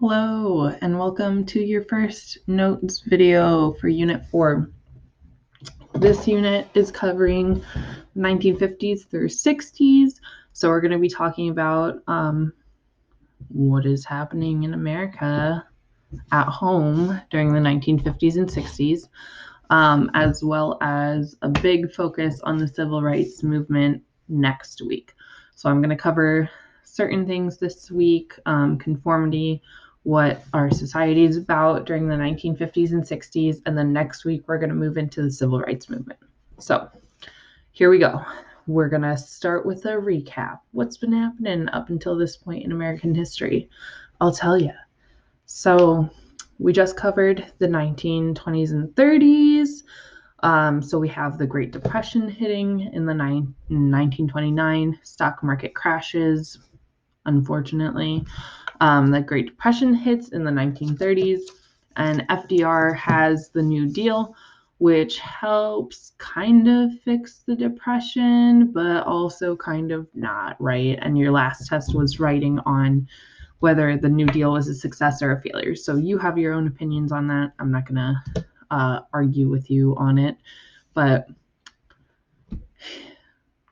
Hello, and welcome to your first notes video for Unit 4. This unit is covering 1950s through 60s, so we're going to be talking about what is happening in America at home during the 1950s and 60s, as well as a big focus on the civil rights movement next week. So I'm going to cover certain things this week, conformity, what our society is about during the 1950s and 60s, and then next week we're going to move into the civil rights movement. So here we go. We're going to start with a recap. What's been happening up until this point in American history? I'll tell you. So we just covered the 1920s and 30s. So we have the Great Depression hitting in 1929, stock market crashes, unfortunately. The Great Depression hits in the 1930s, and FDR has the New Deal, which helps kind of fix the Depression, but also kind of not, right? And your last test was writing on whether the New Deal was a success or a failure. So you have your own opinions on that. I'm not going to argue with you on it, but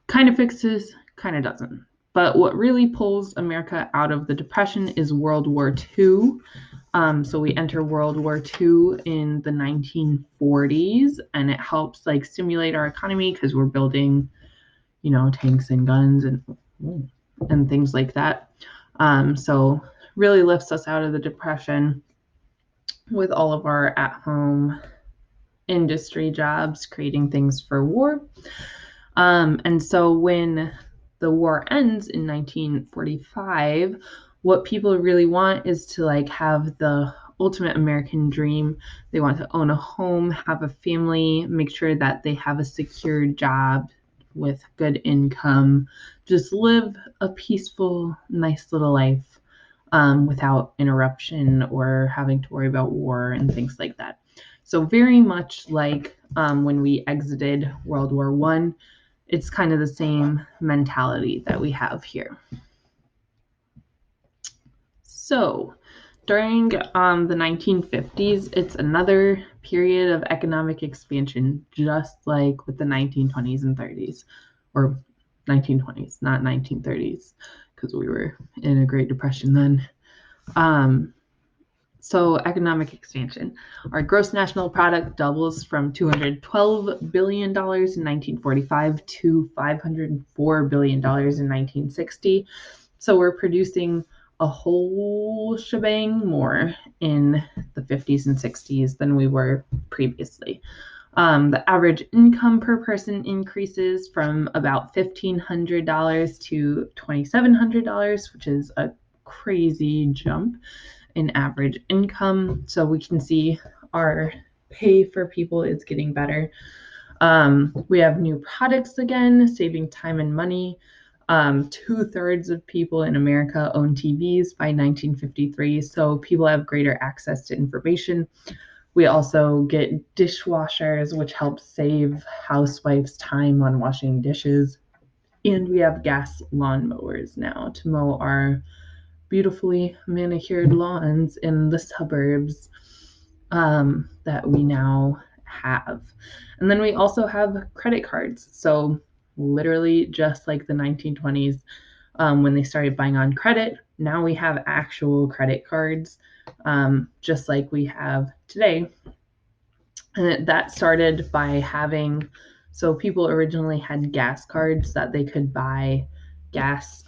kind of fixes, kind of doesn't. But what really pulls America out of the Depression is World War II. So we enter World War II in the 1940s, and it helps stimulate our economy because we're building, tanks and guns and things like that. So really lifts us out of the Depression with all of our at-home industry jobs, creating things for war. And so when the war ends in 1945, what people really want is to have the ultimate American dream. They want to own a home, have a family, make sure that they have a secure job with good income, just live a peaceful, nice little life without interruption or having to worry about war and things like that. So very much like when we exited World War I, it's kind of the same mentality that we have here. So during the 1950s, it's another period of economic expansion, just like with the 1920s and 30s, or 1920s, not 1930s, because we were in a Great Depression then. So economic expansion. Our gross national product doubles from $212 billion in 1945 to $504 billion in 1960. So we're producing a whole shebang more in the 50s and 60s than we were previously. The average income per person increases from about $1,500 to $2,700, which is a crazy jump in average income. So we can see our pay for people is getting better. We have new products again, saving time and money. 2/3 of people in America own TVs by 1953, so people have greater access to information. We also get dishwashers, which helps save housewives time on washing dishes. And we have gas lawnmowers now to mow our beautifully manicured lawns in the suburbs that we now have. And then we also have credit cards. So literally just like the 1920s when they started buying on credit, now we have actual credit cards just like we have today. And that started by having, so people originally had gas cards that they could buy gas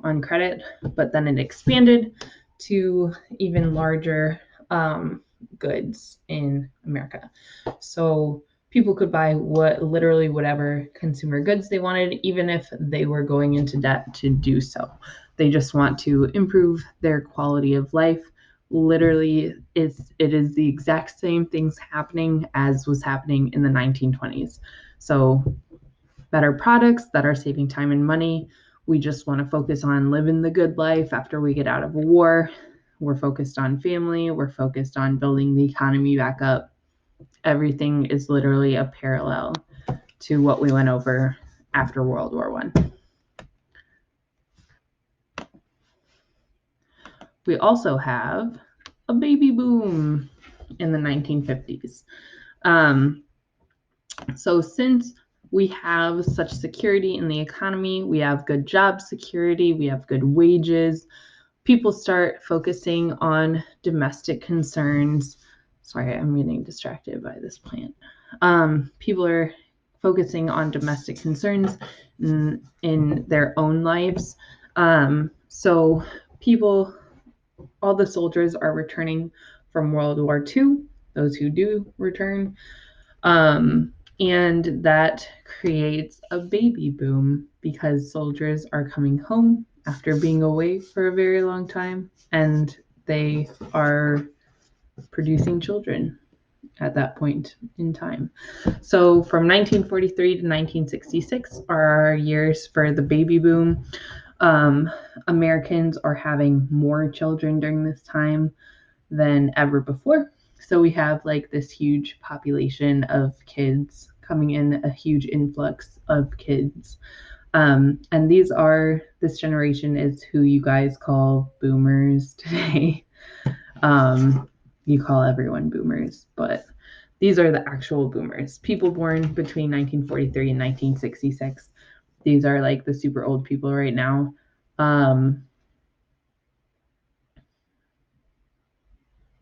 on credit, but then it expanded to even larger goods in America. So people could buy literally whatever consumer goods they wanted, even if they were going into debt to do so. They just want to improve their quality of life. Literally, it is the exact same things happening as was happening in the 1920s. So better products that are saving time and money. We just want to focus on living the good life after we get out of a war. We're focused on family. We're focused on building the economy back up. Everything is literally a parallel to what we went over after World War I. We also have a baby boom in the 1950s. So since we have such security in the economy, we have good job security, we have good wages, people start focusing on domestic concerns. Sorry, I'm getting distracted by this plant. People are focusing on domestic concerns in their own lives. So people, all the soldiers are returning from World War II, those who do return. And that creates a baby boom because soldiers are coming home after being away for a very long time, and they are producing children at that point in time. So from 1943 to 1966 are our years for the baby boom. Americans are having more children during this time than ever before. So we have like this huge population of kids coming in, a huge influx of kids. And this generation is who you guys call boomers today. You call everyone boomers, but these are the actual boomers. People born between 1943 and 1966. These are like the super old people right now.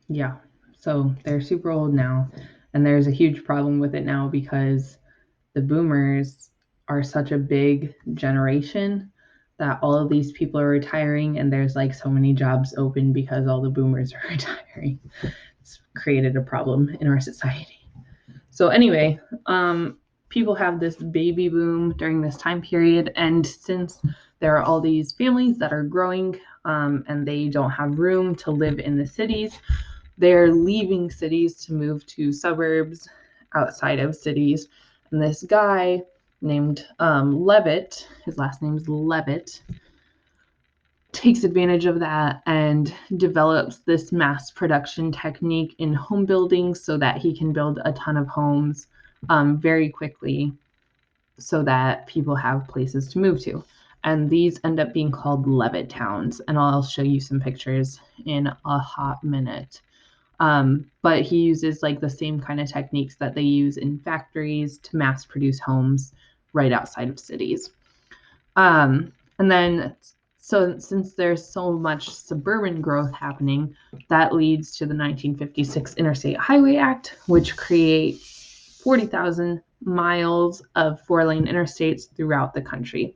Yeah, so they're super old now, and there's a huge problem with it now because the boomers are such a big generation that all of these people are retiring, and there's like so many jobs open because all the boomers are retiring. It's created a problem in our society. So anyway, people have this baby boom during this time period, and since there are all these families that are growing and they don't have room to live in the cities, they're leaving cities to move to suburbs outside of cities. And this guy named Levitt, his last name's Levitt, takes advantage of that and develops this mass production technique in home building so that he can build a ton of homes very quickly so that people have places to move to. And these end up being called Levitt towns. And I'll show you some pictures in a hot minute. But he uses like the same kind of techniques that they use in factories to mass produce homes right outside of cities. And then, so since there's so much suburban growth happening, that leads to the 1956 Interstate Highway Act, which creates 40,000 miles of four-lane interstates throughout the country.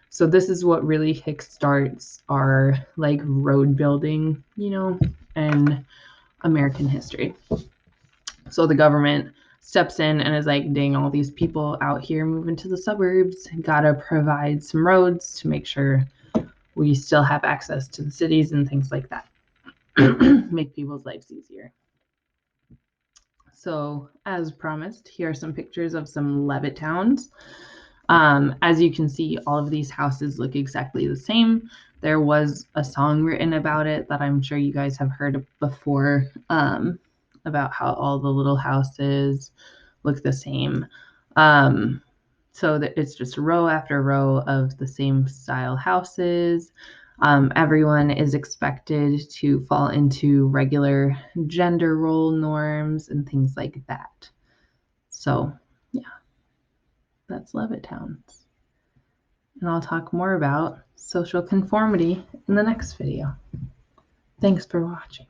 So this is what really kickstarts our like road building, and American history. So the government steps in and is like, dang, all these people out here moving to the suburbs, gotta provide some roads to make sure we still have access to the cities and things like that. Make people's lives easier. So, as promised, here are some pictures of some Levitt towns. As you can see, all of these houses look exactly the same. There was a song written about it that I'm sure you guys have heard before, about how all the little houses look the same. So that it's just row after row of the same style houses. Everyone is expected to fall into regular gender role norms and things like that. So, yeah, that's Levitt towns. And I'll talk more about social conformity in the next video. Thanks for watching.